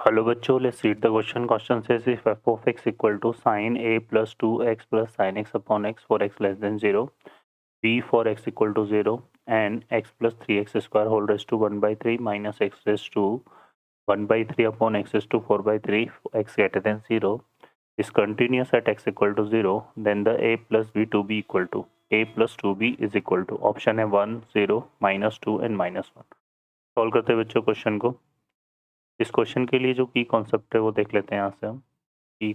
Hello बच्चों, let's read the question. Question says if f of x equal to sin a plus 2x plus sin x upon x for x less than 0, b for x equal to 0 and x plus 3x square whole raised to 1 by 3 minus x raised to 1 by 3 upon x raised to 4 by 3 x greater than 0 is continuous at x equal to 0, then the a plus b to be equal to a plus 2b is equal to option है 1 0 -2 and -1। Solve करते हैं बच्चों question को। इस question के लिए जो की कॉन्सेप्ट है वो देख लेते हैं यहाँ से हम। की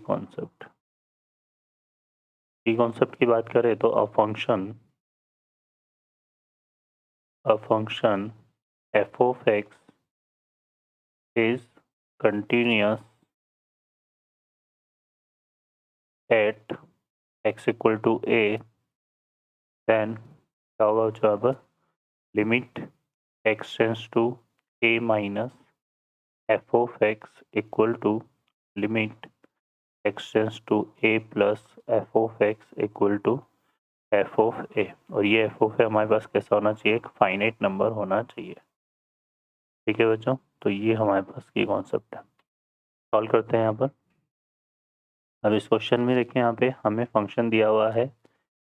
कॉन्सेप्ट की बात करें तो a function f of x is continuous at x equal to a, then क्या होगा बच्चों यहाँ पर limit x tends to a minus f of x equal to limit x tends to a plus f of x equal to f of a। और ये f of a हमारे पास कैसा होना चाहिए, एक फाइनाइट नंबर होना चाहिए। ठीक है बच्चों, तो ये हमारे पास की कॉन्सेप्ट है। सॉल्व करते हैं यहाँ पर। अब इस क्वेश्चन में देखें, यहाँ पे हमें फंक्शन दिया हुआ है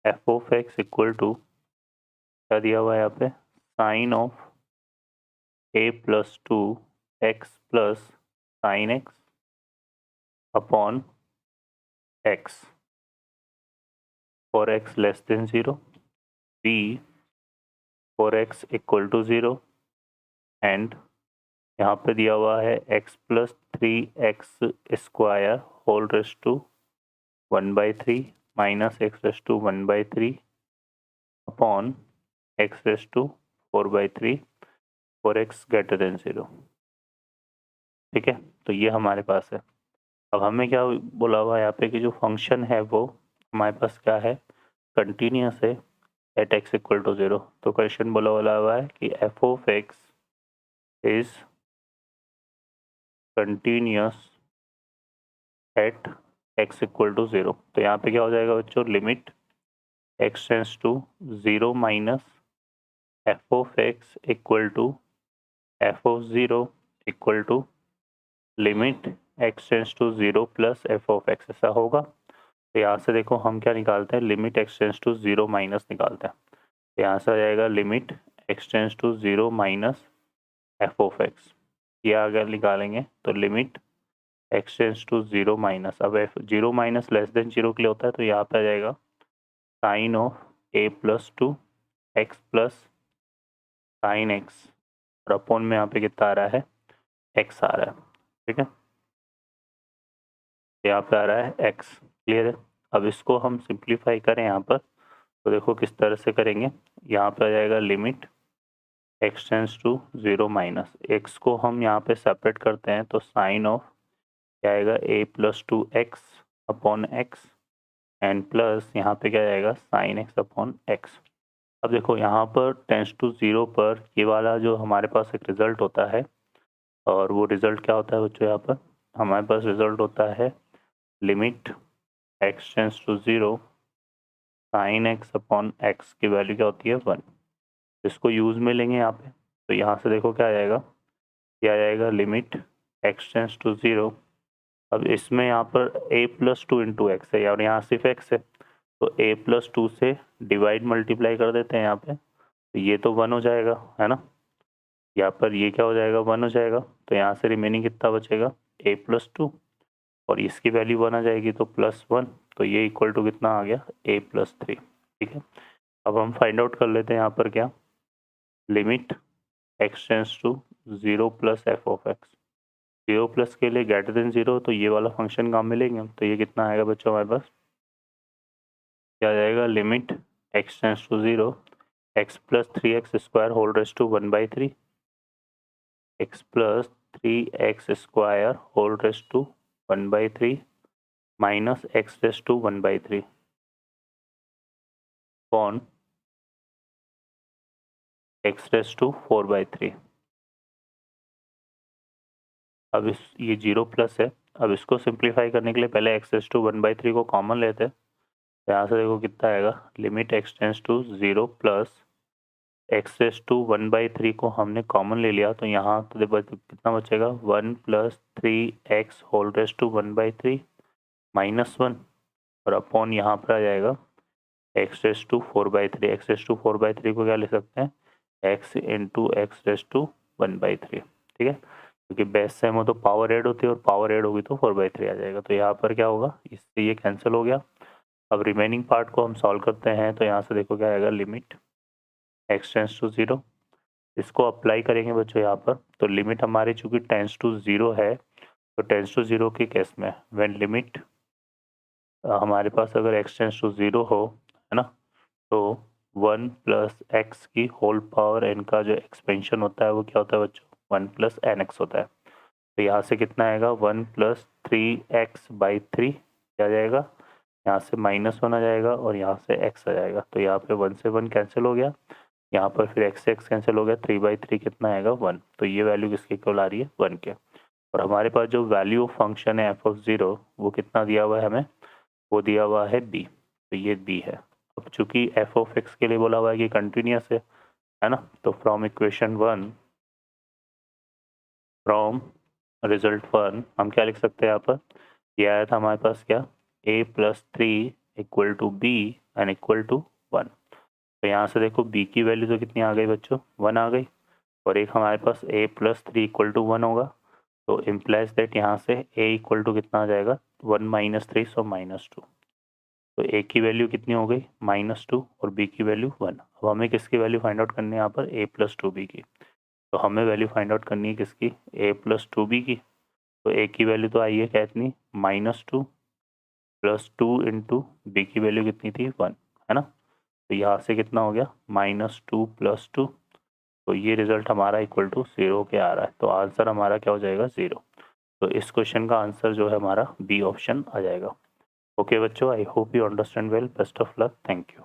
f of x equal to क्या दिया हुआ है यहाँ पे, sine of a plus 2x plus sine x upon x for x less than 0, b for x equal to 0 and यहाँ पे दिया हुआ है x plus 3x square whole raise to 1 by 3 minus x raise to 1 by 3 upon x raise to 4 by 3 for x greater than 0। ठीक है, तो ये हमारे पास है। अब हमें क्या बोला हुआ है यहाँ पे कि जो फंक्शन है वो हमारे पास क्या है, कंटिन्यूस है एट x इक्वल टू 0। तो क्वेश्चन बोला हुआ है कि f of x is continuous at x equal to 0। तो यहाँ पे क्या हो जाएगा बच्चों, limit x tends to 0 minus f of x equal to f of 0 equal to limit x tends to 0 plus f of x, ऐसा होगा। तो यहाँ से देखो हम क्या निकालते हैं, limit x tends to 0 minus निकालते हैं। तो यहाँ से आ जाएगा limit x tends to 0 minus f of x। ये अगर निकालेंगे तो limit x tends to 0 minus, अब f 0 माइनस लेस देन 0 के लिए होता है, तो यहाँ पे आ जाएगा sine of a plus 2 x plus sine x और अपॉन में यहाँ पे कितना आ रहा है, x आ रहा है। ठीक है, यहाँ पे आ रहा है x। क्लियर है। अब इसको हम सिंप्लीफाई करें यहाँ पर, तो देखो किस तरह से करेंगे। यहाँ पे आ जाएगा limit x tends to 0 minus, x को हम यहाँ पे सेपरेट करते हैं तो साइन ऑफ क्या आएगा, a plus 2x upon x and plus यहाँ पे क्या आएगा, साइन x अपॉन x। अब देखो यहाँ पर टेंड्स टू 0 पर ये वाला जो हमारे पास एक रिजल्ट होता है, और वो रिजल्ट क्या होता है बच्चों, यहाँ पर हमारे पास रिजल्ट होता है limit x tends to 0 sine x upon x की वैल्यू क्या होती है 1। इसको यूज़ में लेंगे यहाँ पे, तो यहाँ से देखो क्या आ जाएगा, क्या आ जाएगा लिमिट x टेंड्स टू 0। अब इसमें यहाँ पर a प्लस 2 इंटू एक्स है और यहाँ सिर्फ x है, तो a प्लस 2 से डिवाइड मल्टीप्लाई कर देते हैं यहाँ पे, तो ये तो 1 हो जाएगा, है ना। यहाँ पर ये क्या हो जाएगा, 1 हो जाएगा। तो यहाँ से रिमेनिंग कितना बचेगा, a प्लस 2 और इसकी वैल्यू 1 आ जाएगी तो प्लस 1, तो ये इक्वल टू कितना आ गया, a प्लस 3। ठीक है, अब हम फाइंड आउट कर लेते हैं यहाँ पर क्या, limit x tends to 0 plus f of x। 0 plus के लिए ग्रेटर देन 0, तो ये वाला फंक्शन काम में लेंगे हम, तो ये कितना आएगा बच्चों हमारे पास, क्या आ जाएगा, limit x tends to 0 x plus 3x square whole raise to 1 by 3 x plus 3x square whole raise to 1 by 3 minus x raise to 1 by 3 upon x raise to 4 by 3। अब इस ये 0 प्लस है, अब इसको simplify करने के लिए पहले x रेस टू 1 बाई 3 को कॉमन लेते हैं। यहाँ से देखो कितना आएगा, limit x tends to 0 plus x raise to 1/3 को हमने कॉमन ले लिया तो यहाँ तो देखो कितना बचेगा 1 + 3x होल रेस टू 1/3 -1 और अपॉन यहाँ पर आ जाएगा x raise to 4/3। X raise to 4/3 को क्या ले सकते हैं x into x raise to 1/3। ठीक है, क्योंकि बेस सेम हो तो पावर ऐड होती है और पावर ऐड होगी तो 4/3 आ जाएगा। तो यहाँ पर क्या होगा, इससे ये कैंसिल हो गया। अब रिमेनिंग पार्ट को हम सॉल्व करते हैं तो यहाँ से देखो क्या आएगा, लिमिट x टेंस टू 0। इसको अप्लाई करेंगे बच्चों यहाँ पर, तो लिमिट हमारी चूंकि टेंस टू 0 है तो टेंस टू 0 के केस में व्हेन लिमिट हमारे पास अगर x टेंस टू 0 हो, है ना, तो 1 + x की होल पावर n का जो एक्सपेंशन होता है वो क्या होता है बच्चों 1 + nx होता है। तो यहाँ से कितना आएगा 1 + 3x/3 क्या जाएगा, यहाँ से -1 आ जाएगा और यहाँ से x आ जाएगा। तो यहाँ पे 1 से 1 कैंसिल हो गया, यहाँ पर फिर x से x कैंसिल हो गया, 3/3 कितना आएगा 1। तो ये वैल्यू किसके इक्वल आ रही है 1 के। और हमारे पास जो वैल्यू ऑफ फंक्शन है f(0) वो कितना दिया हुआ है हमें, वो दिया हुआ है b। तो ये b है। अब चूंकि f(x) के लिए बोला हुआ है कि कंटिन्यूस है ना, तो फ्रॉम इक्वेशन 1 फ्रॉम रिजल्ट 1 हम क्या लिख सकते हैं यहाँ पर, ये आया था हमारे पास क्या a + 3 = b एंड = 1। तो यहाँ से देखो b की वैल्यू तो कितनी आ गई बच्चों 1 आ गई और एक हमारे पास a + 3 = 1 होगा। तो इम्प्लाइज दैट यहाँ से a = कितना आ जाएगा 1 - 3 सो -2। तो a की वैल्यू कितनी हो गई -2 और b की वैल्यू 1। अब हमें किसकी वैल्यू फाइंड आउट करनी है यहाँ पर a + 2b की। तो हमें वैल्यू फाइंड आउट करनी है किसकी a + 2b की। तो a की वैल्यू तो आई है क्या इतनी -2 + 2 इंटू b की वैल्यू कितनी थी 1, है ना। तो यहाँ से कितना हो गया -2 + 2। तो ये रिजल्ट हमारा = 0 के आ रहा है। तो आंसर हमारा क्या हो जाएगा 0। तो इस क्वेश्चन का आंसर जो है हमारा बी ऑप्शन आ जाएगा। ओके बच्चों, I hope you understand well. Best of luck, thank you.